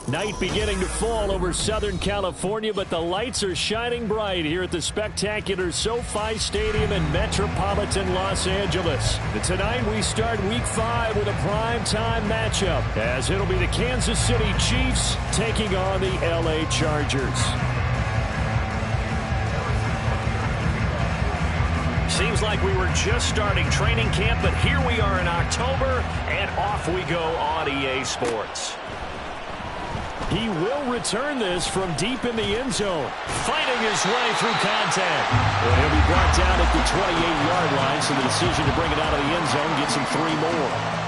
Night beginning to fall over Southern California, but the lights are shining bright here at the spectacular SoFi Stadium in metropolitan Los Angeles. And tonight we start Week 5 with a primetime matchup, as it'll be the Kansas City Chiefs taking on the LA Chargers. Seems like we were just starting training camp, but here we are in October, and off we go on EA Sports. He will return this from deep in the end zone, fighting his way through contact. Well, he'll be brought down at the 28-yard line, so the decision to bring it out of the end zone gets him 3 more.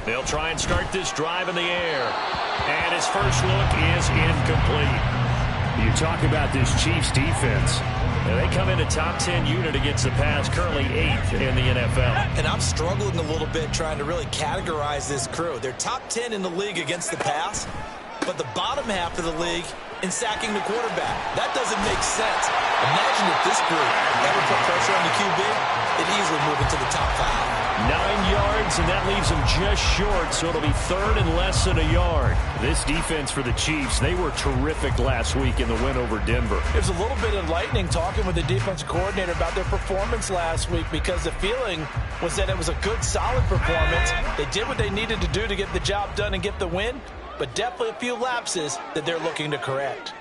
They'll try and start this drive in the air. And his first look is incomplete. You talk about this Chiefs defense. They come in a top 10 unit against the pass, currently 8th in the NFL. And I'm struggling a little bit trying to really categorize this crew. They're top 10 in the league against the pass, but the bottom half of the league in sacking the quarterback. That doesn't make sense. Imagine if this group ever put pressure on the QB, it'd easily move into the top 5. 9 yards, and that leaves them just short, so it'll be 3rd and less than a yard. This defense for the Chiefs, they were terrific last week in the win over Denver. It was a little bit enlightening talking with the defensive coordinator about their performance last week, because the feeling was that it was a good, solid performance. They did what they needed to do to get the job done and get the win, but definitely a few lapses that they're looking to correct.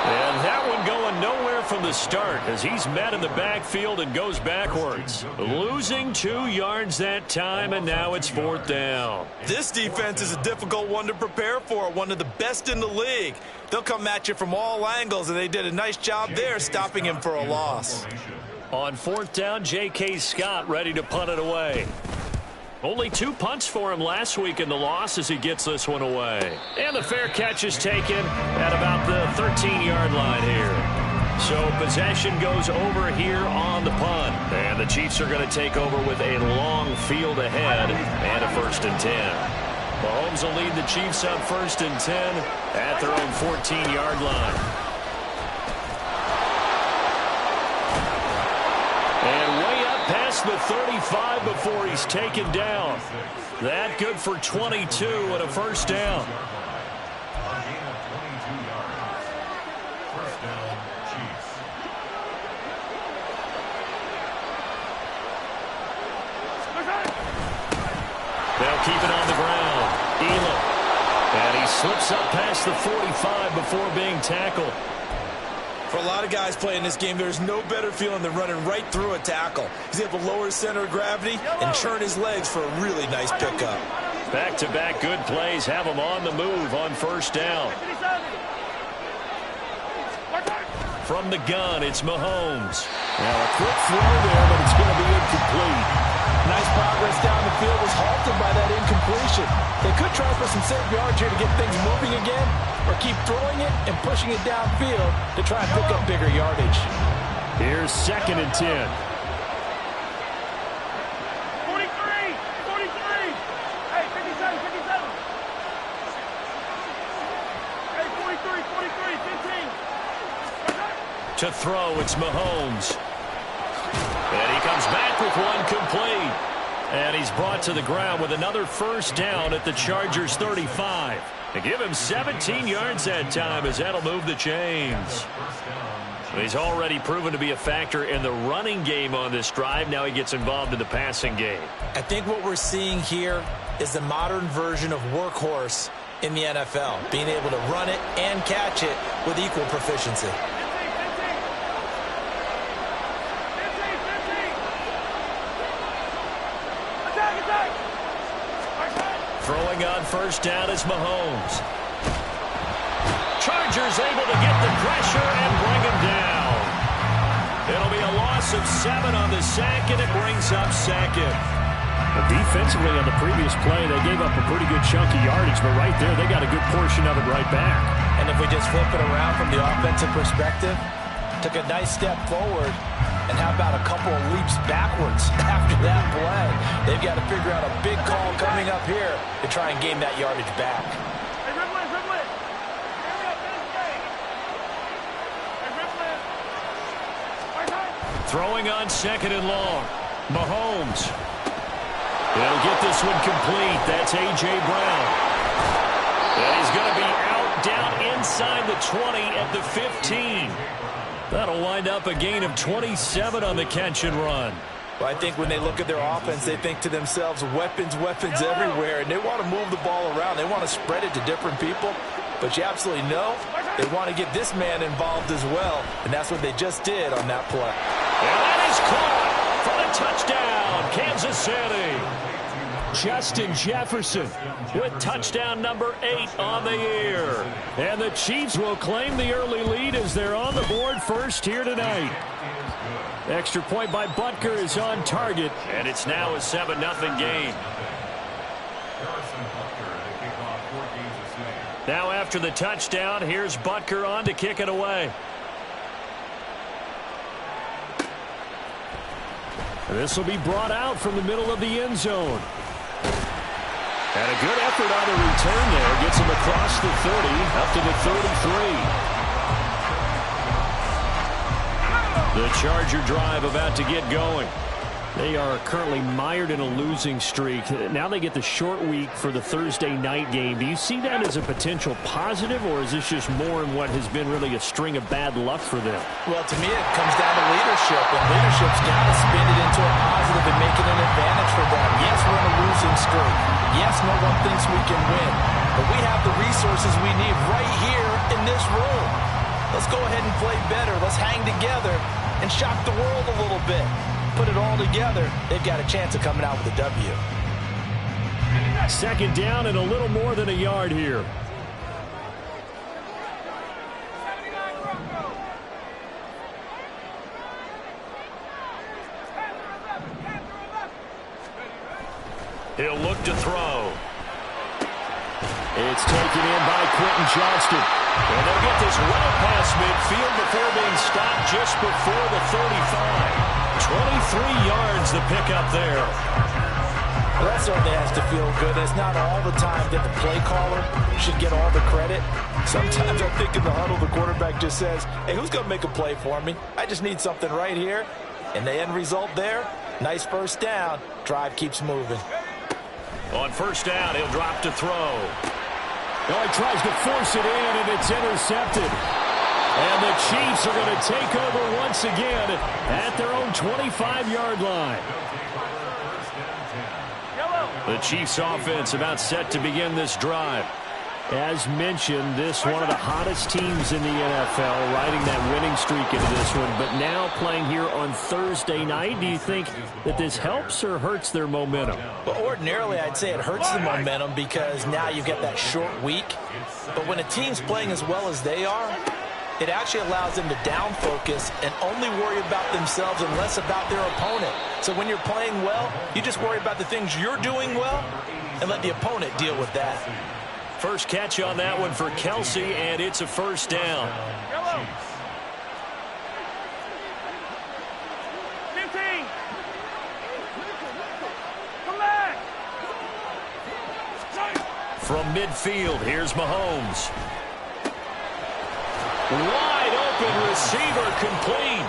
And that one going nowhere from the start as he's met in the backfield and goes backwards. Losing 2 yards that time, and now it's 4th down. This defense is a difficult one to prepare for, one of the best in the league. They'll come at you from all angles, and they did a nice job there stopping him for a loss. On 4th down, J.K. Scott ready to punt it away. Only 2 punts for him last week in the loss as he gets this one away. And the fair catch is taken at about the 13-yard line here. So possession goes over here on the punt. And the Chiefs are going to take over with a long field ahead and a 1st and 10. Mahomes will lead the Chiefs up 1st and 10 at their own 14-yard line. And way up past the 35 before he's taken down. That good for 22 and a 1st down. They'll keep it on the ground. Elam. And he slips up past the 45 before being tackled. For a lot of guys playing this game, there's no better feeling than running right through a tackle. He's able to lower his center of gravity and churn his legs for a really nice pickup. Back-to-back good plays have him on the move on 1st down. From the gun, it's Mahomes. Now a quick throw there, but it's going to be incomplete. Nice progress down the field was halted by that incompletion. They could try for some safe yards here to get things moving again, or keep throwing it and pushing it downfield to try and pick up bigger yardage. Here's 2nd and 10. 43, 43. Hey, 57, 57. Hey, 43, 15. To throw, it's Mahomes. And he comes back with one complete. And he's brought to the ground with another 1st down at the Chargers' 35. To give him 17 yards that time, as that'll move the chains. He's already proven to be a factor in the running game on this drive. Now he gets involved in the passing game. I think what we're seeing here is the modern version of workhorse in the NFL, being able to run it and catch it with equal proficiency. Throwing on 1st down is Mahomes. Chargers able to get the pressure and bring him down. It'll be a loss of 7 on the sack, and it brings up 2nd. Defensively on the previous play, they gave up a pretty good chunk of yardage, but right there they got a good portion of it right back. And And if we just flip it around from the offensive perspective, took a nice step forward, and how about a couple of leaps backwards after that play? They've got to figure out a big call coming up here to try and gain that yardage back. Hey, Ripley, Ripley. Hurry up, finish the game. Hey, Ripley. Right side. Throwing on 2nd and long. Mahomes. He'll get this one complete. That's A.J. Brown. And he's going to be out down inside the 20 at the 15. That'll wind up a gain of 27 on the catch and run. Well, I think when they look at their offense, they think to themselves, weapons, weapons everywhere, and they want to move the ball around. They want to spread it to different people, but you absolutely know they want to get this man involved as well, and that's what they just did on that play. And that is caught for the touchdown, Kansas City. Justin Jefferson with touchdown number 8 on the year. And the Chiefs will claim the early lead as they're on the board first here tonight. Extra point by Butker is on target, and it's now a 7-0 game. Now after the touchdown, here's Butker on to kick it away. This will be brought out from the middle of the end zone. And a good effort on the return there. Gets him across the 30, up to the 33. The Charger drive about to get going. They are currently mired in a losing streak. Now they get the short week for the Thursday night game. Do you see that as a potential positive, or is this just more in what has been really a string of bad luck for them? Well, to me, it comes down to leadership, and leadership's got to spin it into a positive and make it an advantage for them. Yes, we're in a losing streak. Yes, no one thinks we can win, but we have the resources we need right here in this room. Let's go ahead and play better. Let's hang together and shock the world a little bit. Put it all together, they've got a chance of coming out with a W. 2nd down and a little more than a yard here. He'll look to throw. It's taken in by Quentin Johnston. And they'll get this well past midfield before being stopped just before the 35. 23 yards the pickup there. Well, that certainly has to feel good. It's not all the time that the play caller should get all the credit. Sometimes I think in the huddle, the quarterback just says, hey, who's going to make a play for me? I just need something right here. And the end result there, nice first down. Drive keeps moving. On 1st down, he'll drop to throw. Oh, he tries to force it in, and it's intercepted. And the Chiefs are going to take over once again at their own 25-yard line. The Chiefs offense about set to begin this drive. As mentioned, this one of the hottest teams in the NFL, riding that winning streak into this one. But now playing here on Thursday night, do you think that this helps or hurts their momentum? Well, ordinarily, I'd say it hurts the momentum because now you get that short week. But when a team's playing as well as they are, it actually allows them to down focus and only worry about themselves and less about their opponent. So when you're playing well, you just worry about the things you're doing well and let the opponent deal with that. First catch on that one for Kelsey, and it's a 1st down. Yellow. 15. Come back. From midfield, here's Mahomes. Wide open receiver complete.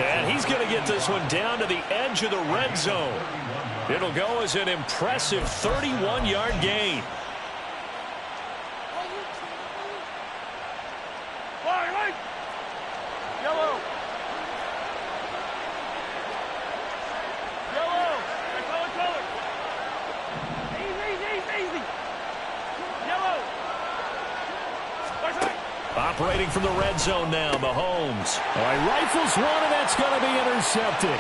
And he's going to get this one down to the edge of the red zone. It'll go as an impressive 31-yard gain. Yellow. Yellow. Color. Easy. Yellow. Operating from the red zone now, Mahomes. All right, rifles one, and that's going to be intercepted.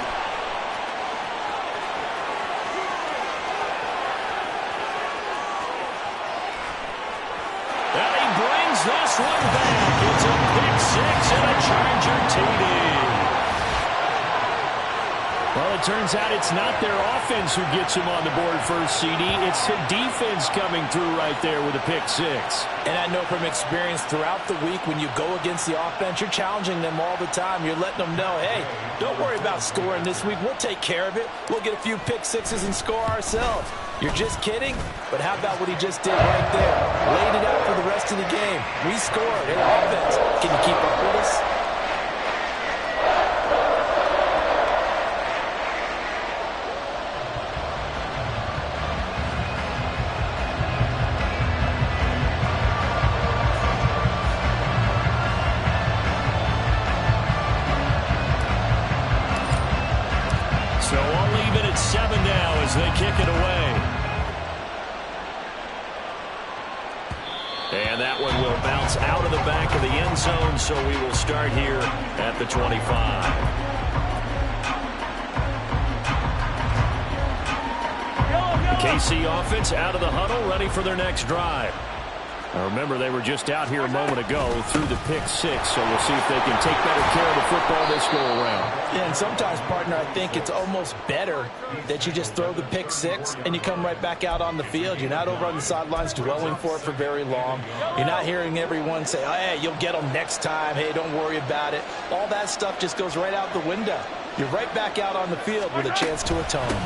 And he brings this one back. It's a pick six and a Charger TD. Well, it turns out it's not their offense who gets them on the board first, CD. It's the defense coming through right there with a pick six. And I know from experience throughout the week when you go against the offense, you're challenging them all the time. You're letting them know, hey, don't worry about scoring this week. We'll take care of it. We'll get a few pick sixes and score ourselves. You're just kidding? But how about what he just did right there? Laid it out for the rest of the game. We scored. Hey, offense, can you keep up with us? So all even at 7 now as they kick it away. And that one will bounce out of the back of the end zone, so we will start here at the 25. The KC offense out of the huddle, ready for their next drive. Now remember, they were just out here a moment ago through the pick six, so we'll see if they can take better care of the football this go around. Yeah, and sometimes, partner, I think it's almost better that you just throw the pick six and you come right back out on the field. You're not over on the sidelines dwelling for it for very long. You're not hearing everyone say, oh, hey, you'll get them next time. Hey, don't worry about it. All that stuff just goes right out the window. You're right back out on the field with a chance to atone.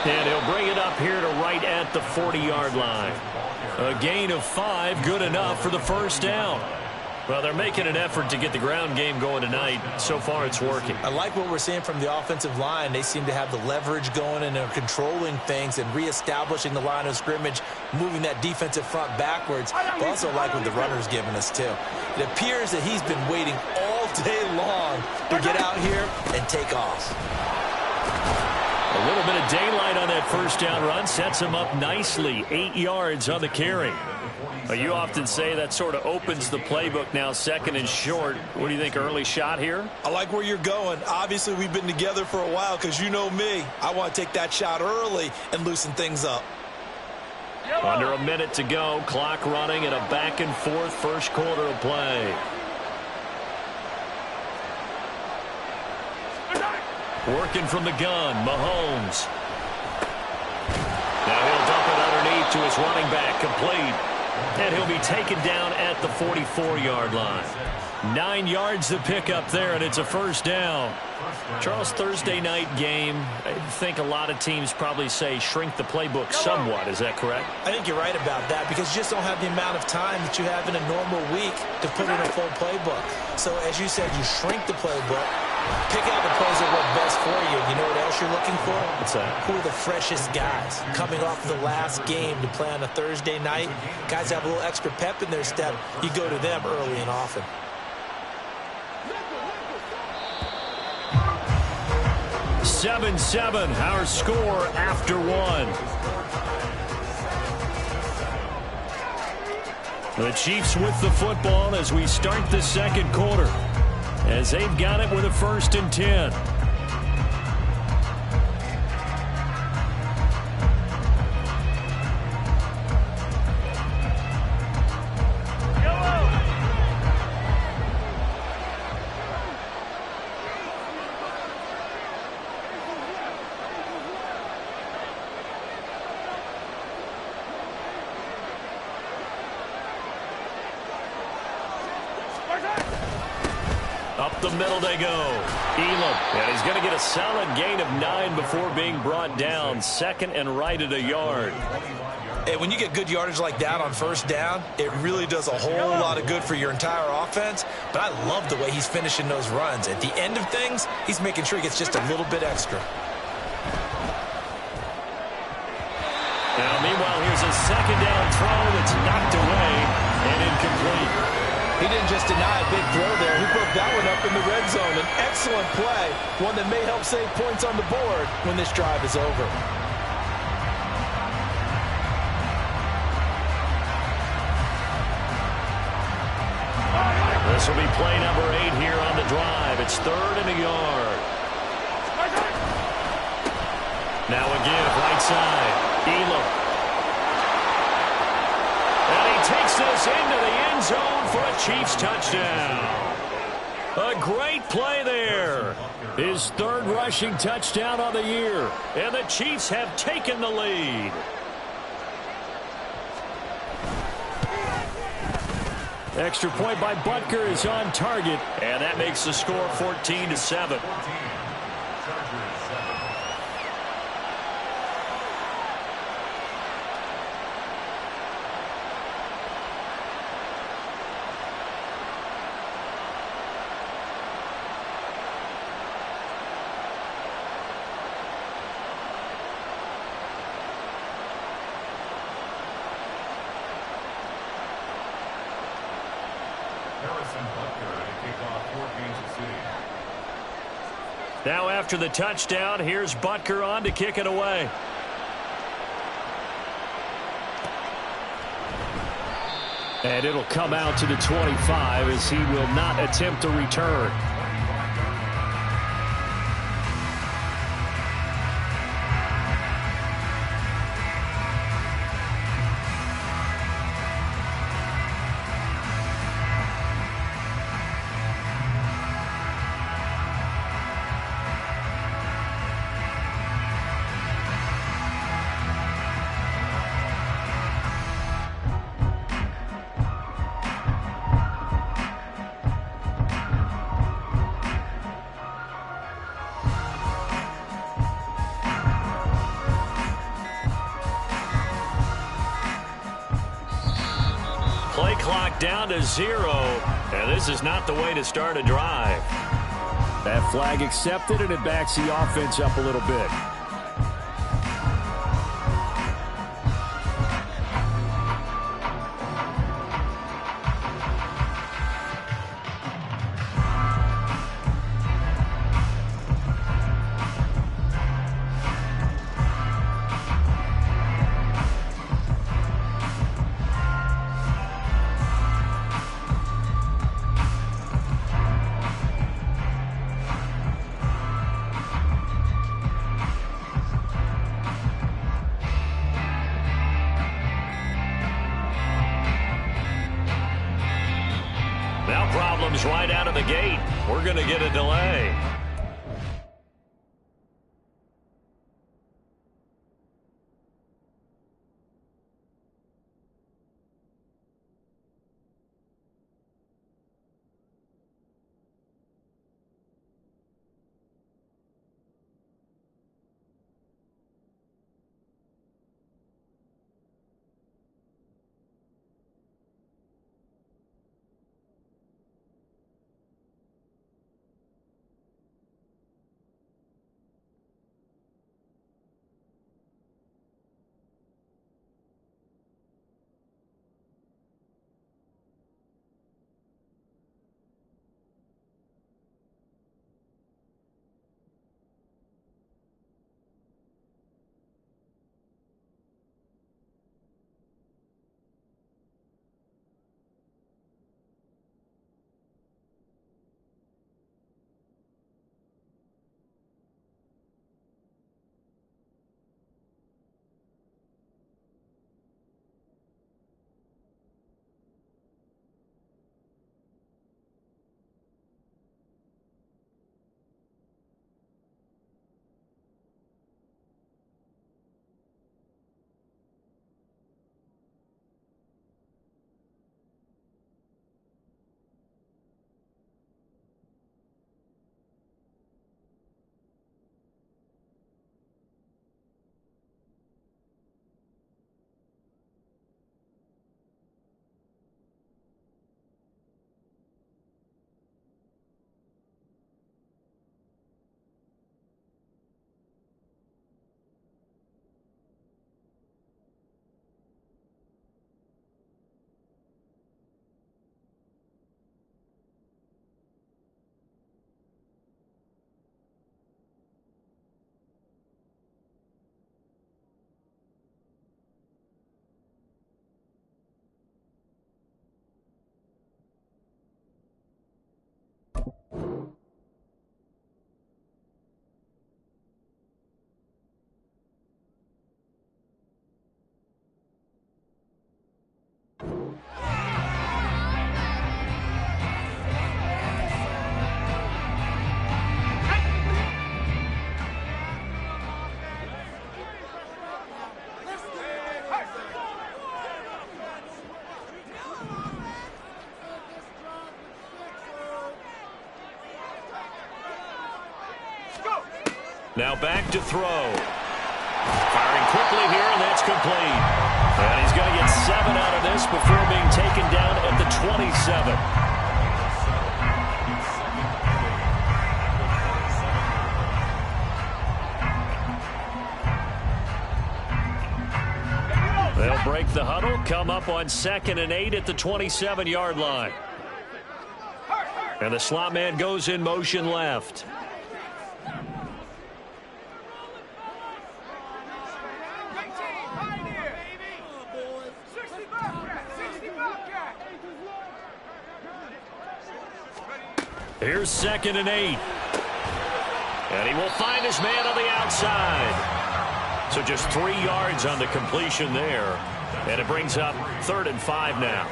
And he'll bring it up here to right at the 40-yard line. A gain of 5, good enough for the first down. Well, they're making an effort to get the ground game going tonight. So far, it's working. I like what we're seeing from the offensive line. They seem to have the leverage going and are controlling things and reestablishing the line of scrimmage, moving that defensive front backwards. But also like what the runner's giving us, too. It appears that he's been waiting all day long to get out here and take off. A little bit of daylight on that first down run sets him up nicely. 8 yards on the carry. You often say that sort of opens the playbook now, second and short. What do you think, early shot here? I like where you're going. Obviously, we've been together for a while because you know me. I want to take that shot early and loosen things up. Under a minute to go. Clock running and a back and forth first quarter of play. Working from the gun, Mahomes. Now he'll dump it underneath to his running back, complete. And he'll be taken down at the 44-yard line. 9 yards to pick up there, and it's a first down. Charles, Thursday night game, I think a lot of teams probably say shrink the playbook somewhat. Is that correct? I think you're right about that because you just don't have the amount of time that you have in a normal week to put in a full playbook. So as you said, you shrink the playbook, pick out the plays that work best for you. You know what else you're looking for? What's that? Who are the freshest guys coming off the last game to play on a Thursday night? Guys have a little extra pep in their step. You go to them early and often. 7-7, our score after one. The Chiefs with the football as we start the second quarter, as they've got it with a 1st and 10. Up the middle they go. Elam, and he's going to get a solid gain of 9 before being brought down. Second and right at a yard. Hey, when you get good yardage like that on first down, it really does a whole lot of good for your entire offense. But I love the way he's finishing those runs. At the end of things, he's making sure he gets just a little bit extra. Now, meanwhile, here's a second down throw that's knocked away and incomplete. He didn't just deny a big throw there. He broke that one up in the red zone. An excellent play, one that may help save points on the board when this drive is over. This will be play number 8 here on the drive. It's 3rd and a yard. Now again, right side. Elam. And he takes this into the end zone for a Chiefs touchdown. A great play there. His third rushing touchdown on the year. And the Chiefs have taken the lead. Extra point by Butker is on target. And that makes the score 14-7. Now after the touchdown, here's Butker on to kick it away. And it'll come out to the 25 as he will not attempt to return. Play clock down to 0, and this is not the way to start a drive. That flag accepted, and it backs the offense up a little bit. Now problems right out of the gate. We're going to get a delay. Now back to throw. Firing quickly here, and that's complete. And he's going to get 7 out of this before being taken down at the 27. They'll break the huddle, come up on 2nd and 8 at the 27-yard line. And the slot man goes in motion left. Here's 2nd and 8. And he will find his man on the outside. So just 3 yards on the completion there. And it brings up 3rd and 5 now.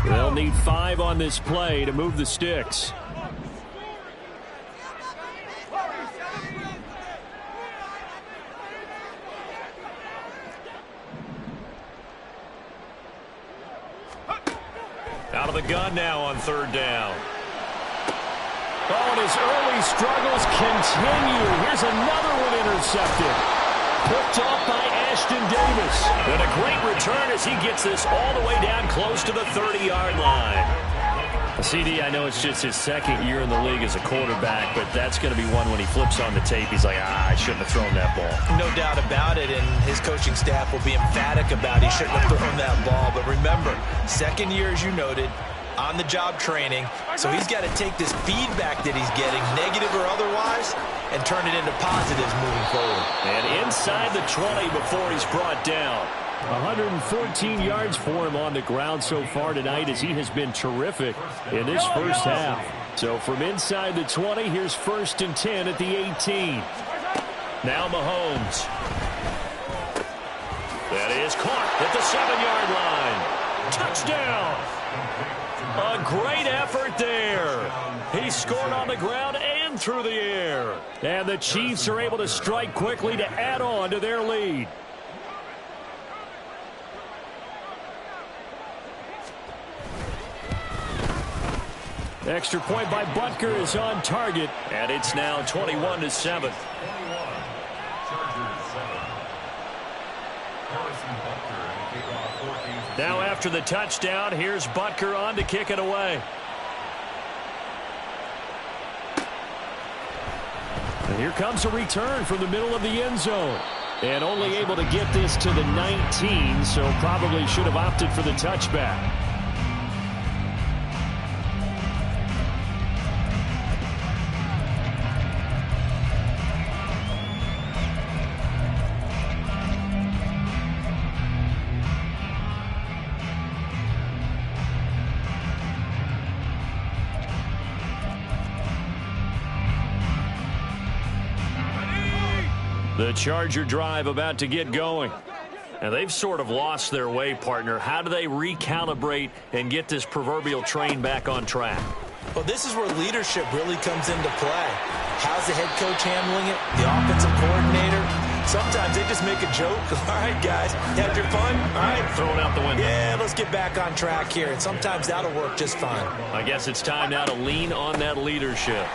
They'll need 5 on this play to move the sticks. Out of the gun now on 3rd down. Oh, and his early struggles continue. Here's another one intercepted. Picked off by Ashton Davis. And a great return as he gets this all the way down close to the 30-yard line. CD, I know it's just his 2nd year in the league as a quarterback, but that's going to be one when he flips on the tape. He's like, I shouldn't have thrown that ball. No doubt about it, and his coaching staff will be emphatic about he shouldn't have thrown that ball. But remember, 2nd year, as you noted, on-the-job training, so he's got to take this feedback that he's getting, negative or otherwise, and turn it into positives moving forward. And inside the 20 before he's brought down. 114 yards for him on the ground so far tonight as he has been terrific in this first half. So from inside the 20, here's 1st and 10 at the 18. Now Mahomes. That is caught at the 7-yard line. Touchdown. A great effort there. He scored on the ground and through the air. And the Chiefs are able to strike quickly to add on to their lead. Extra point by Butker is on target, and it's now 21-7. Now after the touchdown, here's Butker on to kick it away. And here comes a return from the middle of the end zone. And only able to get this to the 19, so probably should have opted for the touchback. The Charger drive about to get going. And they've sort of lost their way, partner. How do they recalibrate and get this proverbial train back on track? Well, this is where leadership really comes into play. How's the head coach handling it? The offensive coordinator? Sometimes they just make a joke. All right, guys, you had your fun? All right. Throw it out the window. Yeah, let's get back on track here. And sometimes that'll work just fine. I guess it's time now to lean on that leadership.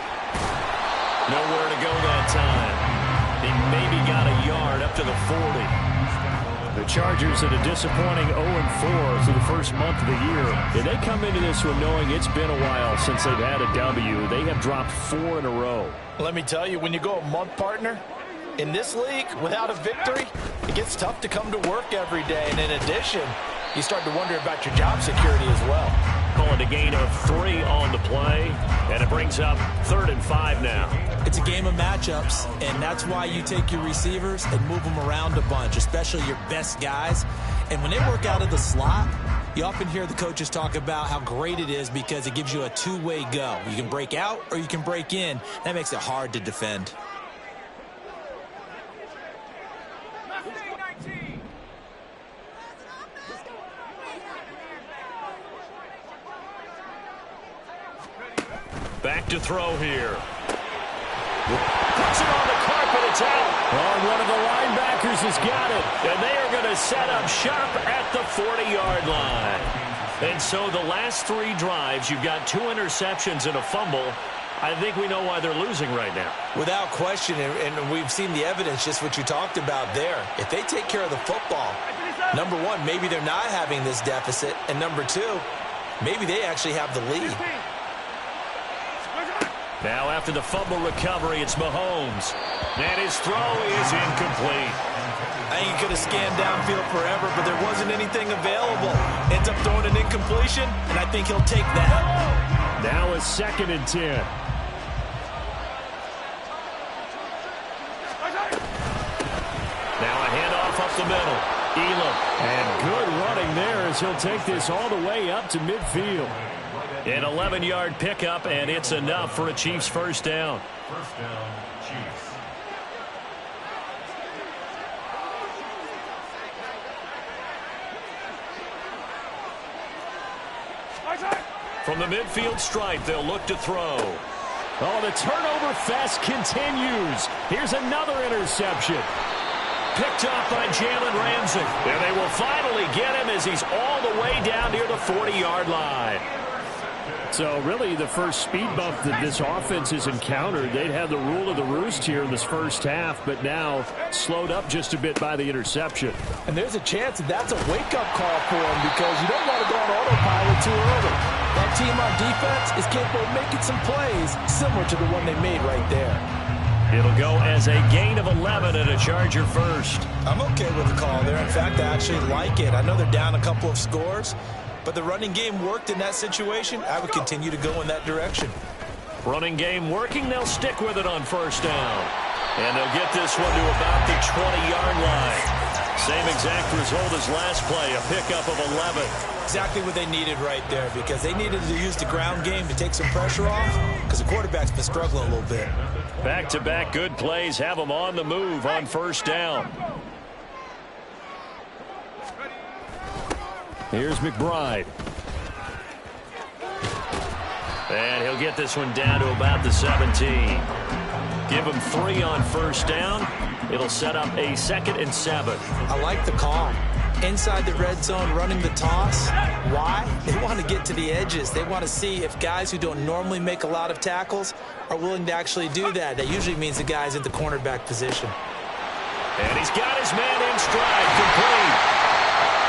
Nowhere to go that time. He maybe got a yard up to the 40. The Chargers at a disappointing 0-4 through the first month of the year. And they come into this one knowing it's been a while since they've had a W. They have dropped 4 in a row. Let me tell you, when you go a month, partner, in this league, without a victory, it gets tough to come to work every day. And in addition, you start to wonder about your job security as well. Calling a gain of 3 on the play, and it brings up 3rd and 5 now. It's a game of matchups, and that's why you take your receivers and move them around a bunch, especially your best guys. And when they work out of the slot, you often hear the coaches talk about how great it is because it gives you a two-way go. You can break out or you can break in. That makes it hard to defend. Back to throw here. Puts it on the carpet. sharp, and it's out. Oh, one of the linebackers has got it. And they are going to set up shop at the 40-yard line. And so the last 3 drives, you've got 2 interceptions and a fumble. I think we know why they're losing right now. Without question, and we've seen the evidence, just what you talked about there. If they take care of the football, number one, maybe they're not having this deficit. And number 2, maybe they actually have the lead. Now after the fumble recovery, it's Mahomes. And his throw is incomplete. I think he could have scanned downfield forever, but there wasn't anything available. Ends up throwing an incompletion, and I think he'll take that. Now a 2nd and 10. Now a handoff up the middle. Elam. And good running there as he'll take this all the way up to midfield. An 11-yard pickup, and it's enough for a Chiefs first down. First down, Chiefs. From the midfield stripe, they'll look to throw. Oh, the turnover fest continues. Here's another interception. Picked up by Jalen Ramsey. And they will finally get him as he's all the way down near the 40-yard line. So really the first speed bump that this offense has encountered, they'd had the rule of the roost here in this first half, but now slowed up just a bit by the interception. And there's a chance that that's a wake-up call for him because you don't want to go on autopilot too early. That team on defense is capable of making some plays similar to the one they made right there. It'll go as a gain of 11 and a Charger first. I'm okay with the call there. In fact, I actually like it. I know they're down a couple of scores, but the running game worked in that situation. I would continue to go in that direction. Running game working. They'll stick with it on first down. And they'll get this one to about the 20-yard line. Same exact result as last play, a pickup of 11. Exactly what they needed right there because they needed to use the ground game to take some pressure off because the quarterback's been struggling a little bit. Back-to-back good plays have them on the move on first down. Here's McBride. And he'll get this one down to about the 17. Give him 3 on first down. It'll set up a 2nd and 7. I like the call. Inside the red zone, running the toss. Why? They want to get to the edges. They want to see if guys who don't normally make a lot of tackles are willing to actually do that. That usually means the guy's in the cornerback position. And he's got his man in stride, complete.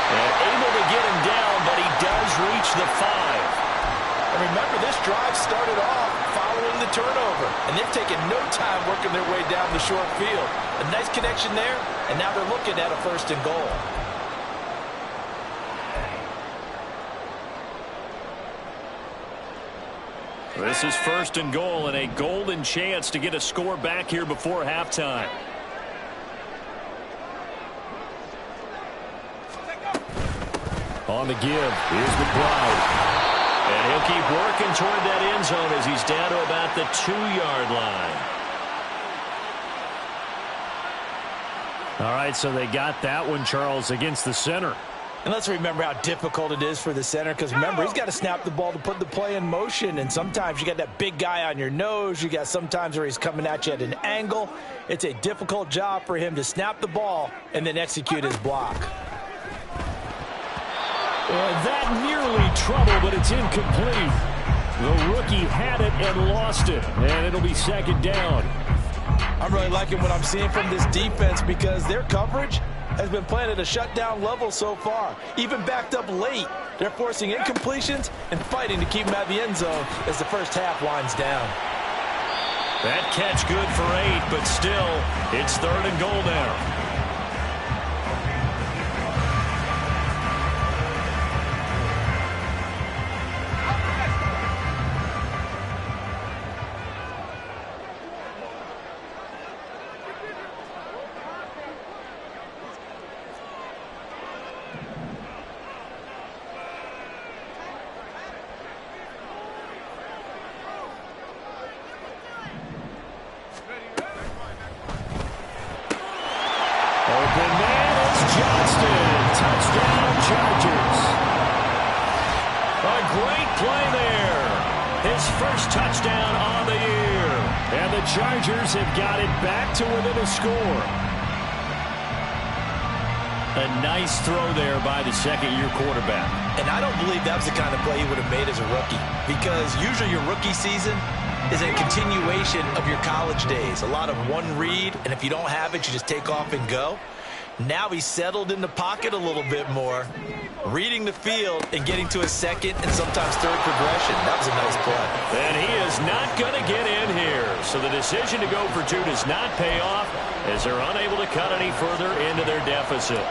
And able to get him down, but he does reach the 5. And remember, this drive started off following the turnover, and they've taken no time working their way down the short field. A nice connection there, and now they're looking at a 1st and goal. This is 1st and goal and a golden chance to get a score back here before halftime. On the give, here's McBride. And he'll keep working toward that end zone as he's down to about the 2-yard line. All right, so they got that one, Charles, against the center. And let's remember how difficult it is for the center because, remember, he's got to snap the ball to put the play in motion. And sometimes you got that big guy on your nose. You got sometimes where he's coming at you at an angle. It's a difficult job for him to snap the ball and then execute his block. That nearly trouble, but it's incomplete. The rookie had it and lost it, and it'll be 2nd down. I'm really liking what I'm seeing from this defense because their coverage has been playing at a shutdown level so far. Even backed up late, they're forcing incompletions and fighting to keep them out of the end zone as the first half winds down. That catch good for 8, but still, it's 3rd and goal now. Open man, it's Johnston. Touchdown, Chargers. A great play there. His first touchdown on the year. And the Chargers have got it back to within a score. A nice throw there by the second-year quarterback. And I don't believe that was the kind of play he would have made as a rookie, because usually your rookie season is a continuation of your college days. A lot of one read, and if you don't have it, you just take off and go. Now he's settled in the pocket a little bit more, reading the field and getting to a second and sometimes third progression. That was a nice play. And he is not going to get in here. So the decision to go for two does not pay off as they're unable to cut any further into their deficit.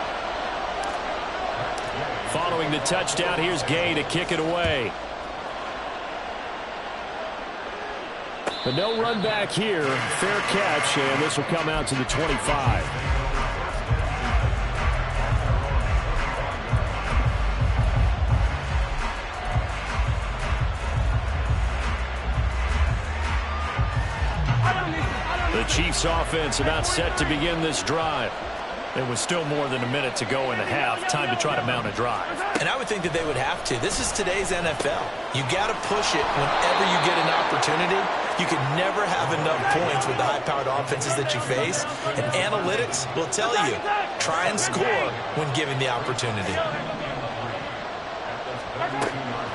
Following the touchdown, here's Gay to kick it away. But no run back here. Fair catch, and this will come out to the 25. The Chiefs offense about set to begin this drive. There was still more than a minute to go in the half. Time to try to mount a drive. And I would think that they would have to. This is today's NFL. You got to push it whenever you get an opportunity. You can never have enough points with the high-powered offenses that you face. And analytics will tell you, try and score when given the opportunity.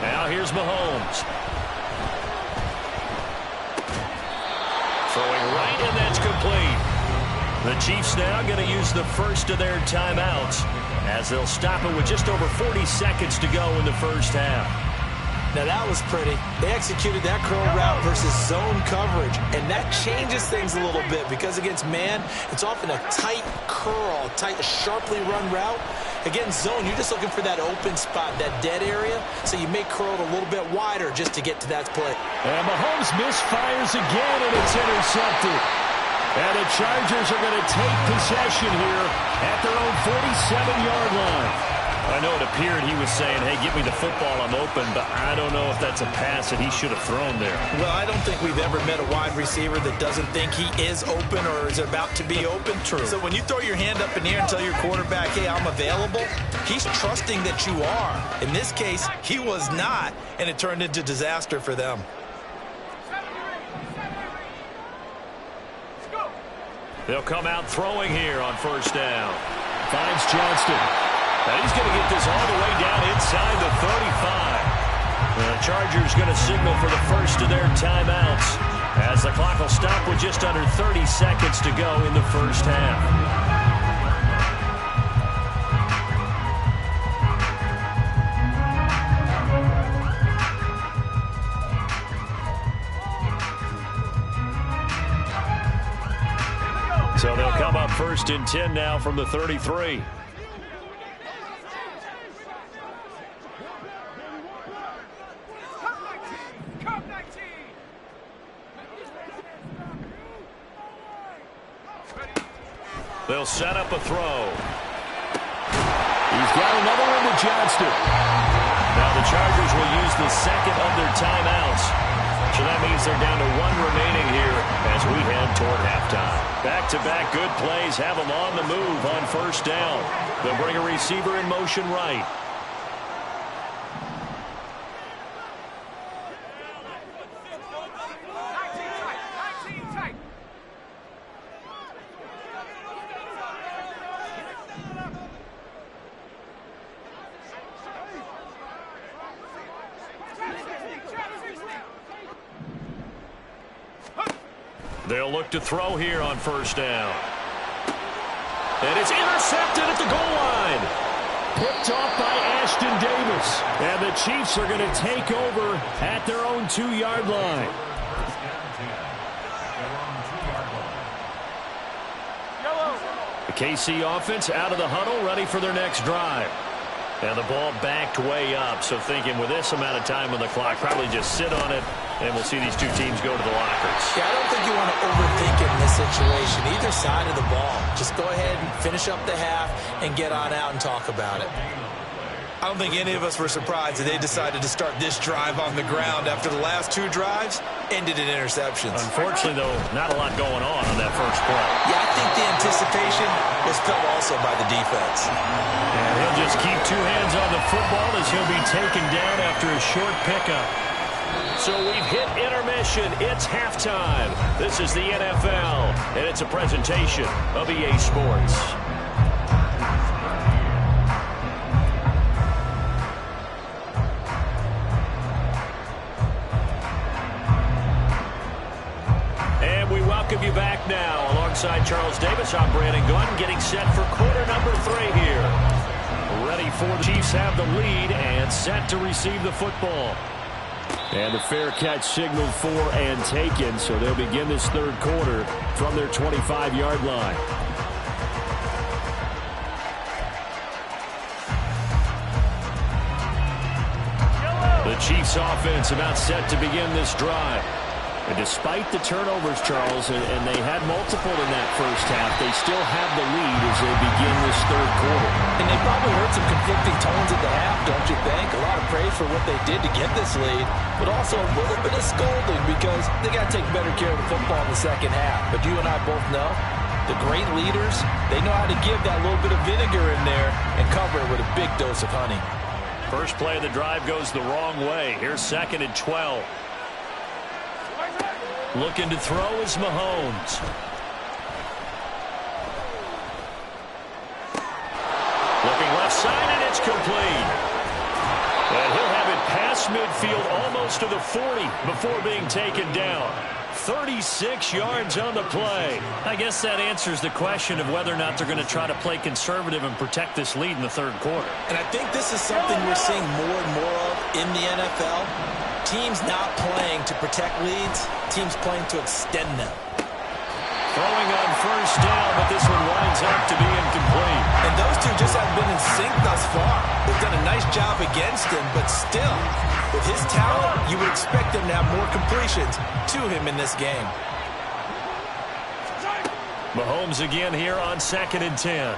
Now here's Mahomes. Throwing right, and that's complete. The Chiefs now going to use the first of their timeouts as they'll stop it with just over 40 seconds to go in the first half. Now that was pretty. They executed that curl route versus zone coverage, and that changes things a little bit because against man, it's often a tight curl, tight, sharply run route. Against zone, you're just looking for that open spot, that dead area, so you may curl it a little bit wider just to get to that play. And Mahomes misfires again, and it's intercepted. And the Chargers are going to take possession here at their own 47-yard line. I know it appeared he was saying, hey, give me the football, I'm open, but I don't know if that's a pass that he should have thrown there. Well, I don't think we've ever met a wide receiver that doesn't think he is open or is about to be open. True. So when you throw your hand up in the air and tell your quarterback, hey, I'm available, he's trusting that you are. In this case, he was not, and it turned into disaster for them. They'll come out throwing here on first down. Finds Johnston. And he's going to get this all the way down inside the 35. The Chargers going to signal for the first of their timeouts as the clock will stop with just under 30 seconds to go in the first half. So they'll come up first and 10 now from the 33. They'll set up a throw. He's got another one to Johnston. Now the Chargers will use the second of their timeouts. So that means they're down to one remaining here as we head toward halftime. Back-to-back good plays have them on the move on first down. They'll bring a receiver in motion right. They'll look to throw here on first down. And it's intercepted at the goal line. Picked off by Ashton Davis. And the Chiefs are going to take over at their own 2-yard line. The KC offense out of the huddle, ready for their next drive. And the ball backed way up, so thinking with this amount of time on the clock, probably just sit on it, and we'll see these two teams go to the lockers. Yeah, I don't think you want to overthink it in this situation, either side of the ball. Just go ahead and finish up the half and get on out and talk about it. I don't think any of us were surprised that they decided to start this drive on the ground after the last two drives ended in interceptions. Unfortunately, though, not a lot going on that first play. Yeah, I think the anticipation was felt also by the defense. And he'll just keep two hands on the football as he'll be taken down after a short pickup. So we've hit intermission. It's halftime. This is the NFL, and it's a presentation of EA Sports. And we welcome you back now. Alongside Charles Davis, I'm Brandon Gordon, getting set for quarter number 3 here. Ready for the Chiefs have the lead and set to receive the football. And the fair catch signaled for and taken, so they'll begin this third quarter from their 25-yard line. The Chiefs offense about set to begin this drive. And despite the turnovers, Charles, and they had multiple in that first half, they still have the lead as they begin this third quarter. And they probably heard some conflicting tones at the half, don't you think? A lot of praise for what they did to get this lead, but also a little bit of scolding because they got to take better care of the football in the second half. But you and I both know the great leaders, they know how to give that little bit of vinegar in there and cover it with a big dose of honey. First play of the drive goes the wrong way. Here's 2nd and 12. Looking to throw is Mahomes. Looking left side, and it's complete. And he'll have it past midfield almost to the 40 before being taken down. 36 yards on the play. I guess that answers the question of whether or not they're going to try to play conservative and protect this lead in the third quarter. And I think this is something we're seeing more and more of in the NFL. Teams not playing to protect leads, teams playing to extend them. Throwing on first down, but this one winds up to be incomplete. And those two just haven't been in sync thus far. They've done a nice job against him, but still, with his talent, you would expect him to have more completions to him in this game. Mahomes again here on 2nd and 10.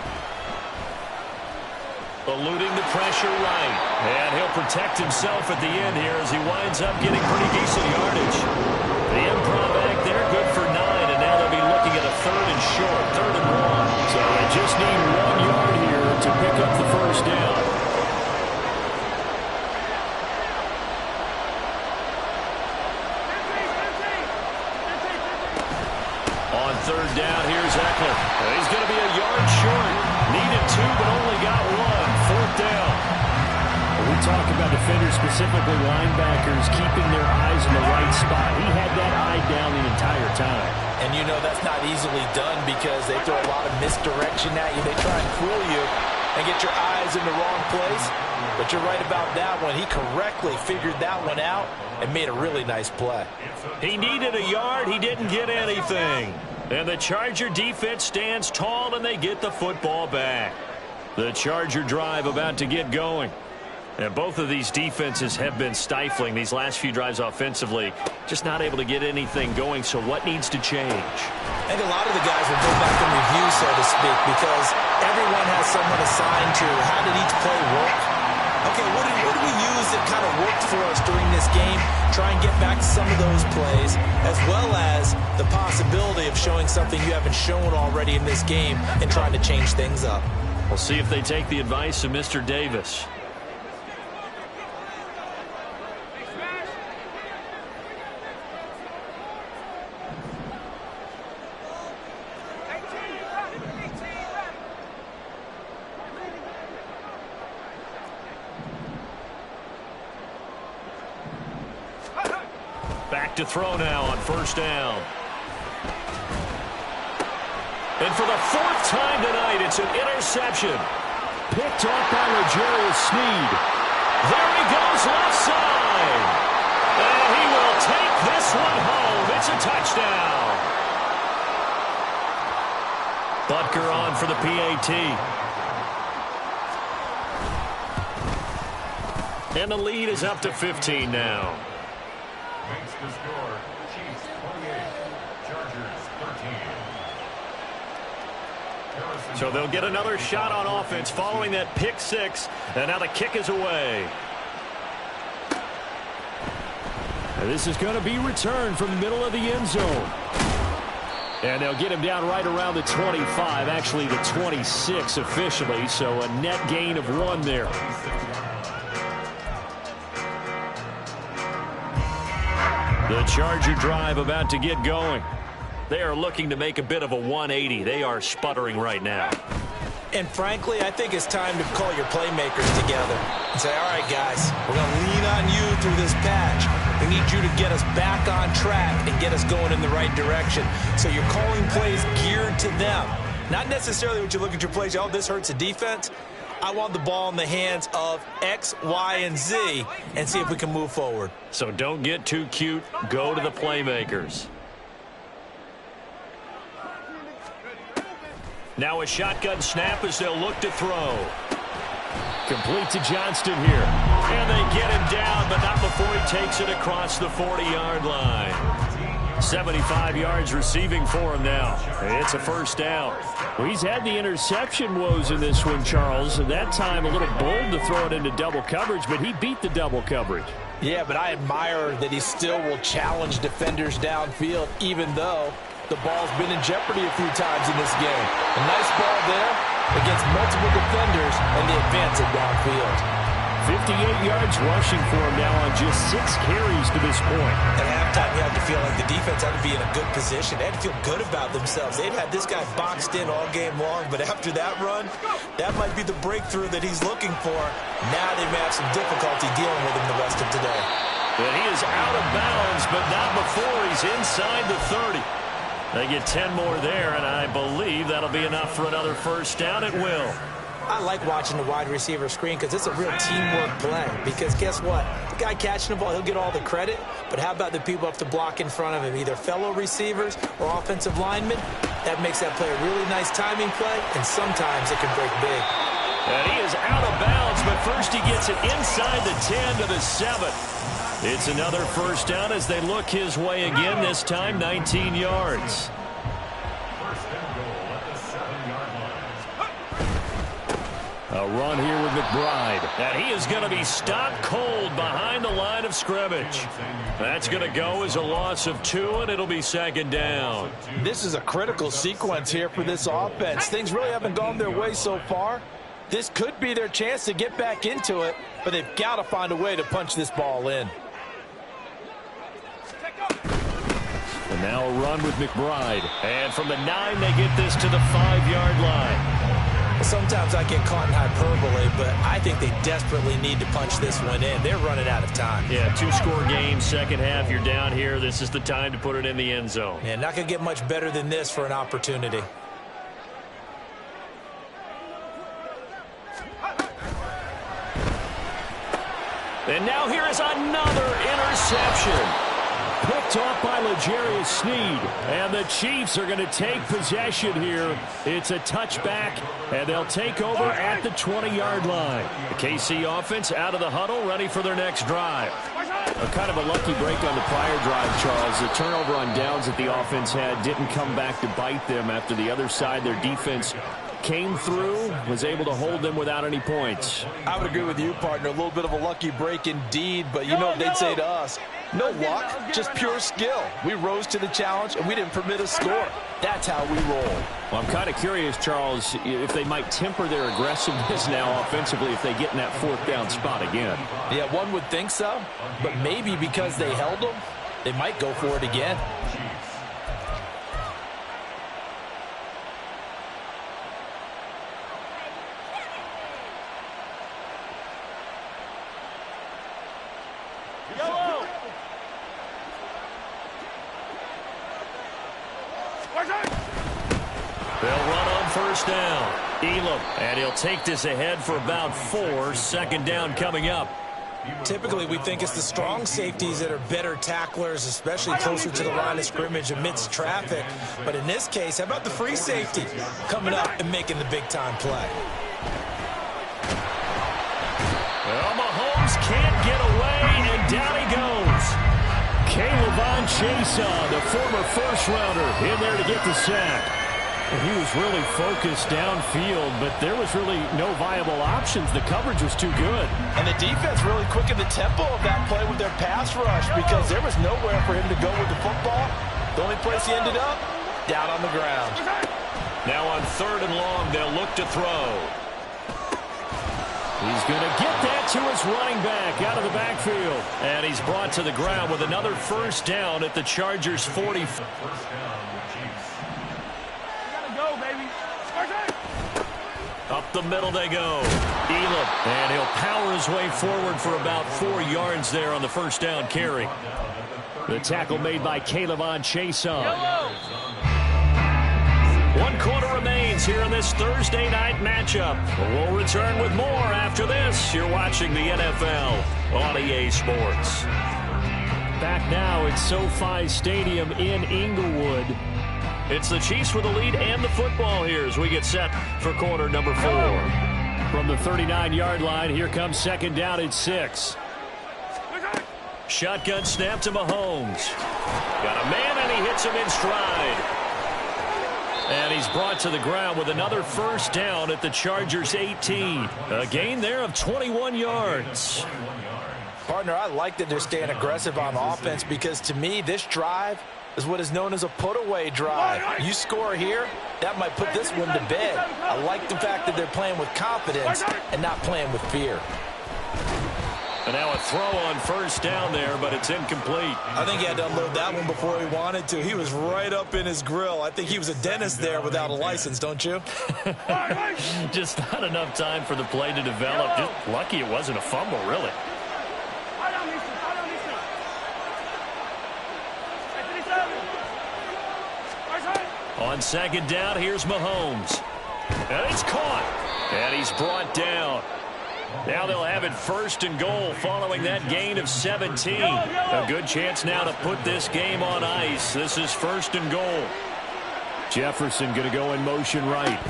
Eluding the pressure right. And he'll protect himself at the end here as he winds up getting pretty decent yardage. The improv act there, good for 9, and now they'll be looking at a 3rd and short, 3rd and 1. So they just need 1 yard here to pick up the first down. On 3rd down, here's Eckler. He's going to be a yard short. Needed 2, but only got 1. 4th down. We talk about defenders, specifically linebackers, keeping their eyes in the right spot. He had that eye down the entire time. And you know that's not easily done because they throw a lot of misdirection at you. They try and fool you and get your eyes in the wrong place. But you're right about that one. He correctly figured that one out and made a really nice play. He needed a yard. He didn't get anything. And the Charger defense stands tall, and they get the football back. The Charger drive about to get going. And both of these defenses have been stifling these last few drives offensively. Just not able to get anything going, so what needs to change? I think a lot of the guys will go back and review, so to speak, because everyone has someone assigned to how did each play work. Okay, what did we use that kind of worked for us during this game? Try and get back to some of those plays, as well as the possibility of showing something you haven't shown already in this game and trying to change things up. We'll see if they take the advice of Mr. Davis. Back to throw now on 1st down. And for the 4th time tonight, it's an interception. Picked off by L'Jarius Sneed. There he goes left side. And he will take this one home. It's a touchdown. Butker on for the PAT. And the lead is up to 15 now. Makes the score. Chiefs 28, Chargers 13. So they'll get another shot on offense following that pick 6. And now the kick is away. And this is going to be returned from the middle of the end zone. And they'll get him down right around the 25, actually the 26 officially. So a net gain of 1 there. The Charger drive about to get going. They are looking to make a bit of a 180. They are sputtering right now. And frankly, I think it's time to call your playmakers together and say, all right, guys, we're going to lean on you through this patch. We need you to get us back on track and get us going in the right direction. So you're calling plays geared to them. Not necessarily what you look at your plays, oh, this hurts the defense. I want the ball in the hands of X, Y, and Z and see if we can move forward. So don't get too cute. Go to the playmakers. Now a shotgun snap as they'll look to throw. Complete to Johnston here. And they get him down, but not before he takes it across the 40-yard line. 75 yards receiving for him now. It's a first down. Well, he's had the interception woes in this one, Charles, and that time a little bold to throw it into double coverage, but he beat the double coverage. Yeah, but I admire that he still will challenge defenders downfield, even though the ball's been in jeopardy a few times in this game. A nice ball there against multiple defenders, and they advance it downfield. 58 yards rushing for him now on just 6 carries to this point. At halftime, you had to feel like the defense had to be in a good position. They had to feel good about themselves. They'd had this guy boxed in all game long, but after that run, that might be the breakthrough that he's looking for. Now they may have some difficulty dealing with him the rest of today. And he is out of bounds, but not before he's inside the 30. They get 10 more there, and I believe that'll be enough for another first down. It will. I like watching the wide receiver screen because it's a real teamwork play. Because guess what? The guy catching the ball, he'll get all the credit. But how about the people up to block in front of him, either fellow receivers or offensive linemen? That makes that play a really nice timing play, and sometimes it can break big. And he is out of bounds, but first he gets it inside the 10 to the 7. It's another first down as they look his way again, this time 19 yards. A run here with McBride. And he is going to be stopped cold behind the line of scrimmage. That's going to go as a loss of 2, and it'll be second down. This is a critical sequence here for this offense. Things really haven't gone their way so far. This could be their chance to get back into it, but they've got to find a way to punch this ball in. And now a run with McBride. And from the 9, they get this to the 5-yard line. Sometimes I get caught in hyperbole, but I think they desperately need to punch this one in. They're running out of time. Yeah, 2-score game, second half, you're down here. This is the time to put it in the end zone. Yeah, not going to get much better than this for an opportunity. And now here is another interception. Picked off by L'Jarius Sneed. And the Chiefs are going to take possession here. It's a touchback, and they'll take over at the 20-yard line. The KC offense out of the huddle, ready for their next drive. A kind of a lucky break on the prior drive, Charles. The turnover on downs that the offense had didn't come back to bite them after the other side. Their defense came through, was able to hold them without any points. I would agree with you, partner. A little bit of a lucky break indeed, but you know what they'd say to us. No luck, just pure skill. We rose to the challenge, and we didn't permit a score. That's how we roll. Well, I'm kind of curious, Charles, if they might temper their aggressiveness now offensively if they get in that 4th down spot again. Yeah, one would think so, but maybe because they held them, they might go for it again. They'll run on first down. Elam, and he'll take this ahead for about 4. Second down coming up. Typically, we think it's the strong safeties that are better tacklers, especially closer to the line of scrimmage amidst traffic. But in this case, how about the free safety coming up and making the big-time play? Well, Mahomes can't get away, and down he goes. K'Lavon Chaisson, the former first-rounder, in there to get the sack. And he was really focused downfield, but there was really no viable options. The coverage was too good. And the defense really quickened the tempo of that play with their pass rush because there was nowhere for him to go with the football. The only place he ended up, down on the ground. Now on 3rd and long, they'll look to throw. He's going to get that Out to his running back out of the backfield. And he's brought to the ground with another first down at the Chargers' 40. First down, Chiefs. Gotta go, baby. Up the middle they go. Elam. And he'll power his way forward for about 4 yards there on the first down carry. The tackle made by Caleb Chason. 1 quarter remains here in this Thursday night matchup. We'll return with more after this. You're watching the NFL on EA Sports. Back now at SoFi Stadium in Inglewood. It's the Chiefs with the lead and the football here as we get set for quarter number 4. From the 39-yard line, here comes second down at 6. Shotgun snap to Mahomes. Got a man, and he hits him in stride. And he's brought to the ground with another first down at the Chargers' 18. A gain there of 21 yards. Partner, I like that they're staying aggressive on offense because, to me, this drive is what is known as a put-away drive. You score here, that might put this one to bed. I like the fact that they're playing with confidence and not playing with fear. And now a throw on first down there, but it's incomplete. I think he had to unload that one before he wanted to. He was right up in his grill. I think he was a dentist there without a license, don't you? Just not enough time for the play to develop. Just lucky it wasn't a fumble, really. On second down, here's Mahomes. And it's caught. And he's brought down. Now they'll have it first and goal following that gain of 17. A good chance now to put this game on ice. This is first and goal. Jefferson going to go in motion right.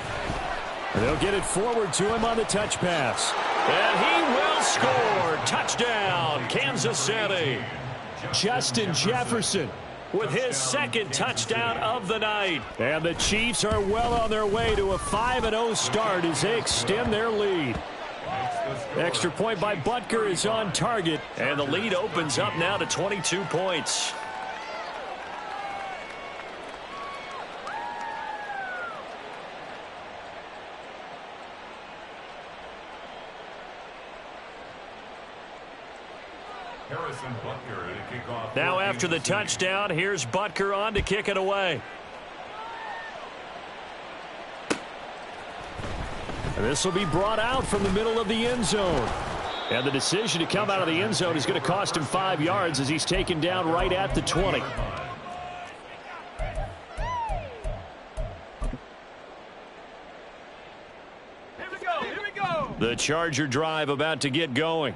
They'll get it forward to him on the touch pass. And he will score. Touchdown, Kansas City. Justin Jefferson with his second touchdown of the night. And the Chiefs are well on their way to a 5-0 start as they extend their lead. Extra point by Butker is on target, and the lead opens up now to 22 points. Harrison Butker to kick off. Now after the touchdown, here's Butker on to kick it away. This will be brought out from the middle of the end zone. And the decision to come out of the end zone is going to cost him 5 yards as he's taken down right at the 20. Here we go. The Charger drive about to get going.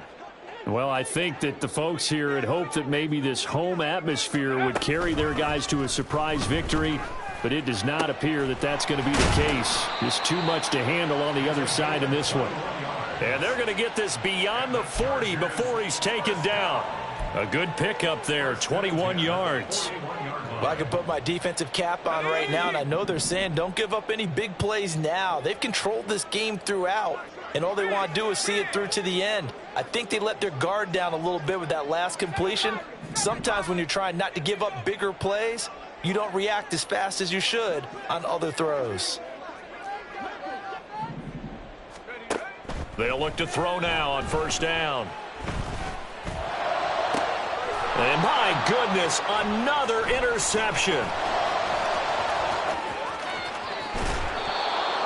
Well, I think that the folks here had hoped that maybe this home atmosphere would carry their guys to a surprise victory. But it does not appear that that's going to be the case. Just too much to handle on the other side in this one. And they're going to get this beyond the 40 before he's taken down. A good pickup there, 21 yards. Well, I can put my defensive cap on right now, and I know they're saying don't give up any big plays now. They've controlled this game throughout, and all they want to do is see it through to the end. I think they let their guard down a little bit with that last completion. Sometimes when you're trying not to give up bigger plays, you don't react as fast as you should on other throws. They'll look to throw now on first down. And my goodness, another interception.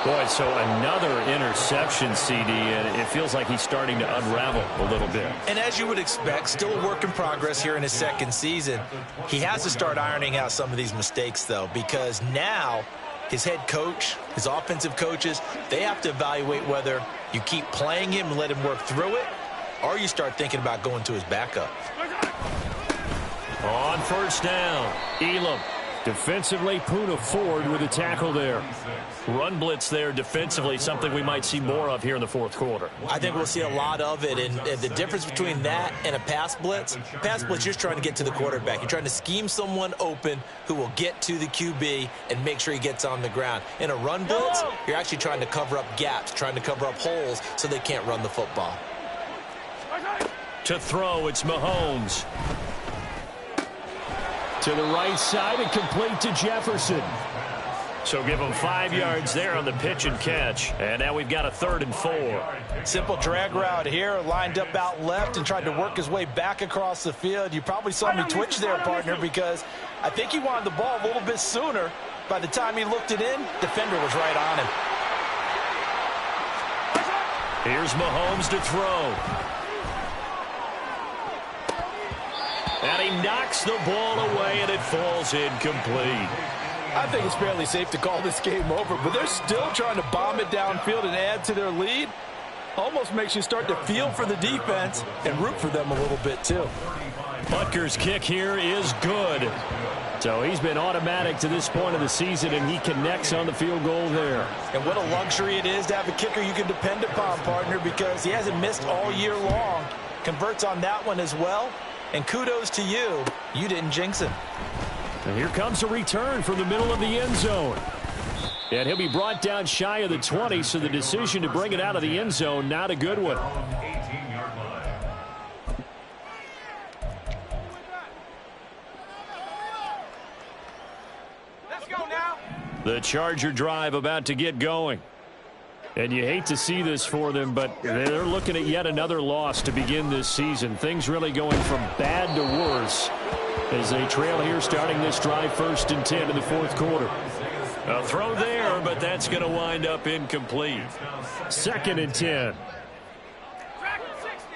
Boy, so another interception, CD, and it feels like he's starting to unravel a little bit. And as you would expect, still a work in progress here in his second season. He has to start ironing out some of these mistakes, though, because now his head coach, his offensive coaches, they have to evaluate whether you keep playing him and let him work through it, or you start thinking about going to his backup. On first down, Elam. Defensively, Poona Ford with a tackle there. Run blitz there defensively, something we might see more of here in the fourth quarter. I think we'll see a lot of it, and the difference between that and a pass blitz, you're just trying to get to the quarterback. You're trying to scheme someone open who will get to the QB and make sure he gets on the ground. In a run blitz, you're actually trying to cover up gaps, trying to cover up holes so they can't run the football. To throw, it's Mahomes. To the right side and complete to Jefferson. So give them 5 yards there on the pitch and catch. And now we've got a 3rd and 4. Simple drag route here, lined up out left and tried to work his way back across the field. You probably saw me twitch there, partner, because I think he wanted the ball a little bit sooner. By the time he looked it in, defender was right on him. Here's Mahomes to throw. And he knocks the ball away, and it falls incomplete. I think it's fairly safe to call this game over, but they're still trying to bomb it downfield and add to their lead. Almost makes you start to feel for the defense and root for them a little bit, too. Butker's kick here is good. So he's been automatic to this point of the season, and he connects on the field goal there. And what a luxury it is to have a kicker you can depend upon, partner, because he hasn't missed all year long. Converts on that one as well. And kudos to you. You didn't jinx him. And here comes a return from the middle of the end zone. And he'll be brought down shy of the 20, so the decision to bring it out of the end zone, not a good one. 18-yard line. Let's go now. The Charger drive about to get going. And you hate to see this for them, but they're looking at yet another loss to begin this season. Things really going from bad to worse as they trail here starting this drive 1st and 10 in the 4th quarter. A throw there, but that's going to wind up incomplete. 2nd and 10. Track 60.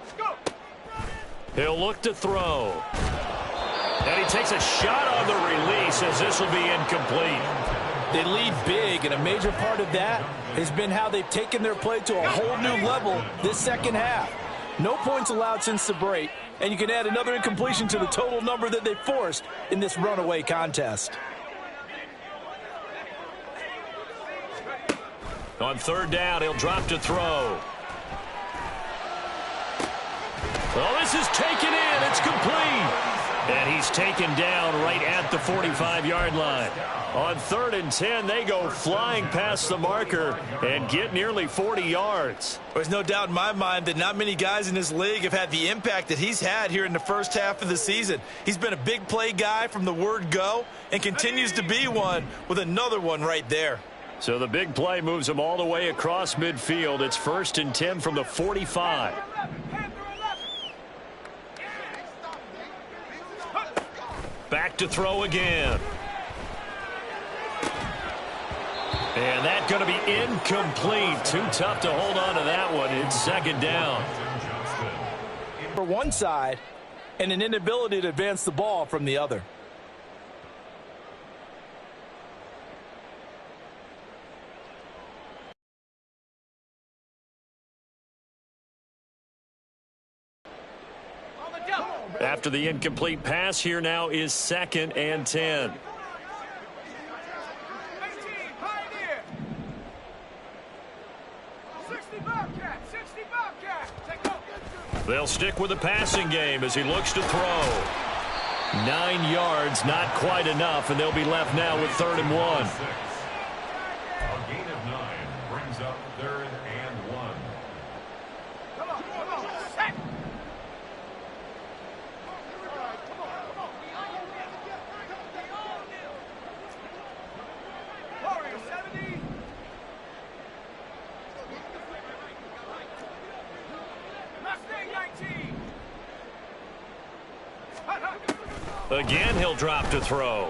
Let's go. He'll look to throw. And he takes a shot on the release as this will be incomplete. They lead big, and a major part of that has been how they've taken their play to a whole new level this second half. No points allowed since the break, and you can add another incompletion to the total number that they forced in this runaway contest. On 3rd down, he'll drop to throw. Well, this is taken in. It's complete. And he's taken down right at the 45-yard line. On 3rd and 10, they go flying past the marker and get nearly 40 yards. There's no doubt in my mind that not many guys in this league have had the impact that he's had here in the first half of the season. He's been a big play guy from the word go and continues to be one with another one right there. So the big play moves him all the way across midfield. It's 1st and 10 from the 45. Back to throw again. And that's going to be incomplete. Too tough to hold on to that one. It's 2nd down. For one side, and an inability to advance the ball from the other. After the incomplete pass, here now is 2nd and 10. They'll stick with the passing game as he looks to throw. 9 yards, not quite enough, and they'll be left now with 3rd and 1. A gain of 9 brings up 3rd and 1. Come on, come on, set. Warrior 70. Mustang 19. Again, he'll drop to throw.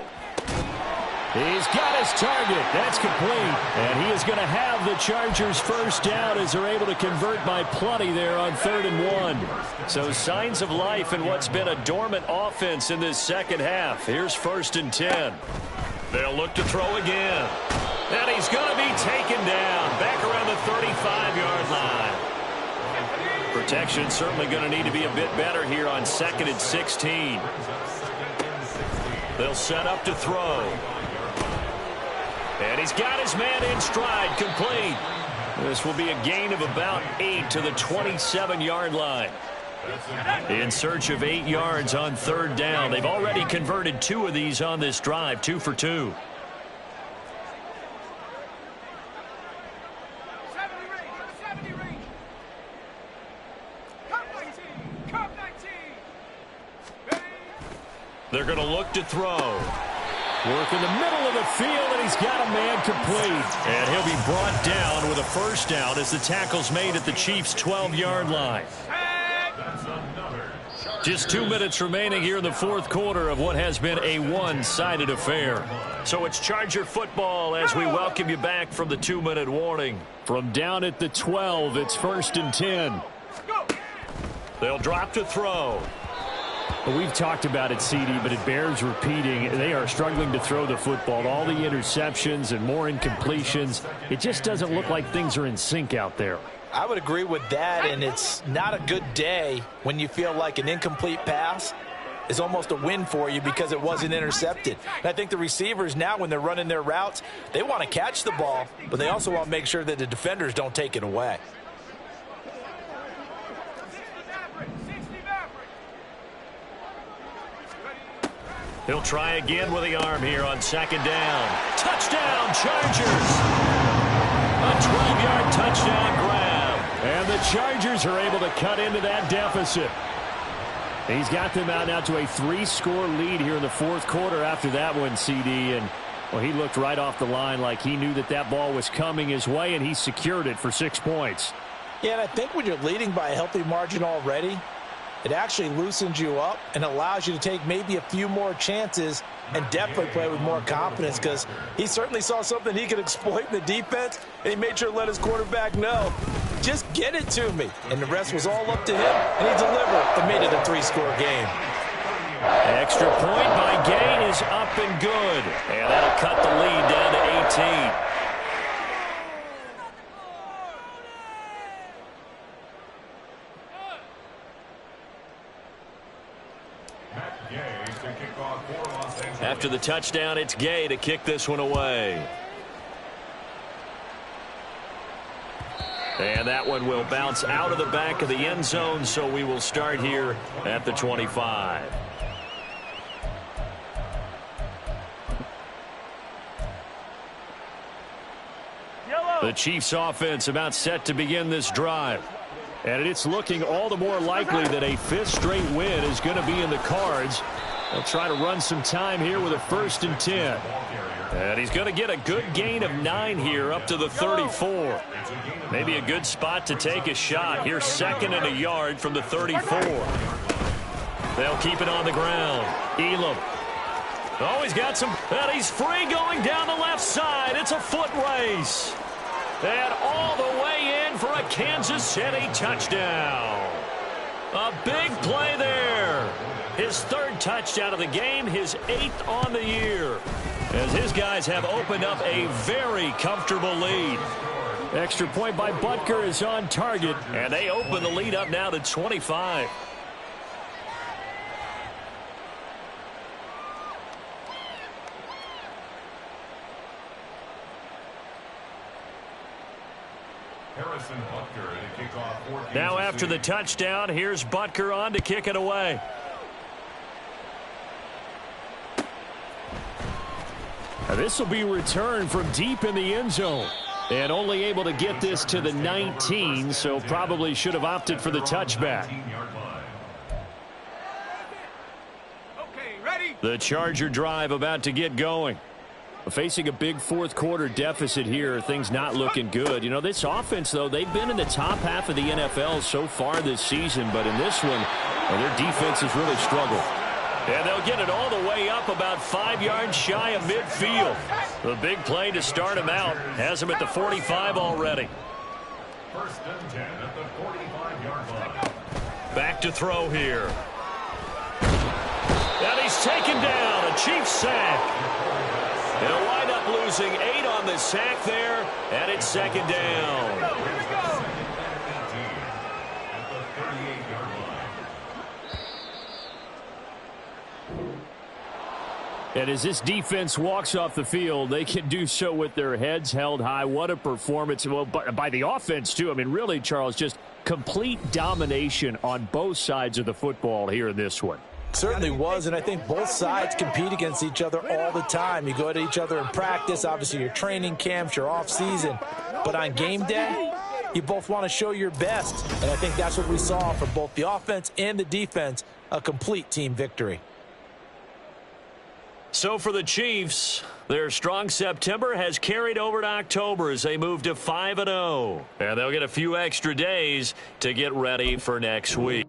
He's got his target. That's complete. And he is going to have the Chargers' first down as they're able to convert by plenty there on 3rd and 1. So signs of life in what's been a dormant offense in this second half. Here's 1st and 10. They'll look to throw again. And he's going to be taken down back around the 35-yard line. Protection certainly going to need to be a bit better here on 2nd and 16. They'll set up to throw. And he's got his man in stride, complete. This will be a gain of about 8 to the 27-yard line. In search of 8 yards on 3rd down. They've already converted 2 of these on this drive, 2 for 2. They're going to look to throw. Work in the middle of the field, and he's got a man complete. And he'll be brought down with a first down as the tackle's made at the Chiefs' 12-yard line. Just 2 minutes remaining here in the fourth quarter of what has been a one-sided affair. So it's Charger football as we welcome you back from the 2-minute warning. From down at the 12, it's 1st and 10. They'll drop to throw. Well, we've talked about it, CD, but it bears repeating. They are struggling to throw the football. All the interceptions and more incompletions. It just doesn't look like things are in sync out there. I would agree with that, and it's not a good day when you feel like an incomplete pass is almost a win for you because it wasn't intercepted. And I think the receivers now, when they're running their routes, they want to catch the ball, but they also want to make sure that the defenders don't take it away. He'll try again with the arm here on 2nd down. Touchdown, Chargers! A 12-yard touchdown grab. And the Chargers are able to cut into that deficit. He's got them out now to a 3-score lead here in the fourth quarter after that one, CD. And, well, he looked right off the line like he knew that that ball was coming his way, and he secured it for 6 points. Yeah, and I think when you're leading by a healthy margin already, it actually loosens you up and allows you to take maybe a few more chances and definitely play with more confidence, because he certainly saw something he could exploit in the defense, and he made sure to let his quarterback know, just get it to me. And the rest was all up to him, and he delivered and made it a 3-score game. Extra point by Gay is up and good. And that'll cut the lead down to 18. After the touchdown, it's Gay to kick this one away. And that one will bounce out of the back of the end zone, so we will start here at the 25. The Chiefs offense about set to begin this drive. And it's looking all the more likely that a 5th straight win is going to be in the cards. They'll try to run some time here with a 1st and 10. And he's going to get a good gain of 9 here up to the 34. Maybe a good spot to take a shot. Here's 2nd and a yard from the 34. They'll keep it on the ground. Elam. Oh, he's got some. And he's free going down the left side. It's a foot race. And all the way in for a Kansas City touchdown. A big play there. His 3rd touchdown of the game, his 8th on the year. As his guys have opened up a very comfortable lead. Extra point by Butker is on target. And they open the lead up now to 25. Now after the touchdown, here's Butker on to kick it away. This will be returned from deep in the end zone. And only able to get this to the 19, so probably should have opted for the touchback. The Charger drive about to get going. Facing a big fourth quarter deficit here, things not looking good. You know, this offense, though, they've been in the top half of the NFL so far this season, but in this one, their defense has really struggled. And they'll get it all the way up about 5 yards shy of midfield. The big play to start him out has him at the 45 already. 1st and 10 at the 45-yard line. Back to throw here. And he's taken down. A Chiefs sack. They'll wind up losing 8 on the sack there, and it's 2nd down. And as this defense walks off the field, they can do so with their heads held high. What a performance. Well, by the offense, too. I mean, really, Charles, just complete domination on both sides of the football here in this one. Certainly was, and I think both sides compete against each other all the time. You go at each other in practice, obviously your training camps, your off-season. But on game day, you both want to show your best. And I think that's what we saw from both the offense and the defense, a complete team victory. So for the Chiefs, their strong September has carried over to October as they move to 5-0. And they'll get a few extra days to get ready for next week.